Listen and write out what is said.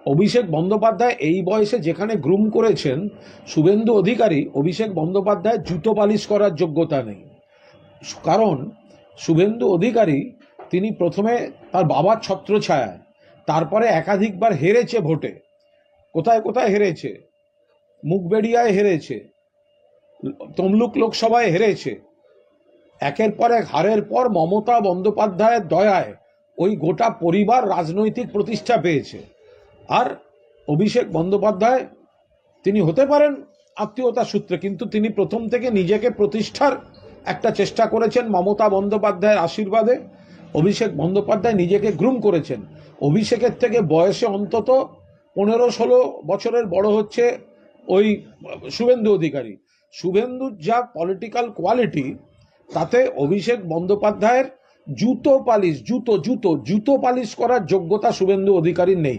অভিষেক বন্দ্যোপাধ্যায় এই বয়সে যেখানে গ্রুম করেছেন শুভেন্দু অধিকারী, অভিষেক বন্দ্যোপাধ্যায় জুতো পালিশ করার যোগ্যতা নেই। কারণ শুভেন্দু অধিকারী তিনি প্রথমে তার বাবার ছত্রছায়ায়, তারপরে একাধিকবার হেরেছে ভোটে। কোথায় কোথায় হেরেছে? মুখবেড়িয়ায় হেরেছে, তমলুক লোকসভায় হেরেছে। একের পর এক হারের পর মমতা বন্দ্যোপাধ্যায়ের দয়ায় ওই গোটা পরিবার রাজনৈতিক প্রতিষ্ঠা পেয়েছে। আর অভিষেক বন্দ্যোপাধ্যায় তিনি হতে পারেন আত্মীয়তা সূত্রে, কিন্তু তিনি প্রথম থেকে নিজেকে প্রতিষ্ঠার একটা চেষ্টা করেছেন মমতা বন্দ্যোপাধ্যায়ের আশীর্বাদে। অভিষেক বন্দ্যোপাধ্যায় নিজেকে গ্রুম করেছেন। অভিষেকের থেকে বয়সে অন্তত 15-16 বছরের বড় হচ্ছে ওই শুভেন্দু অধিকারী। শুভেন্দুর যা পলিটিক্যাল কোয়ালিটি, তাতে অভিষেক বন্দ্যোপাধ্যায়ের জুতো পালিশ করার যোগ্যতা শুভেন্দু অধিকারীর নেই।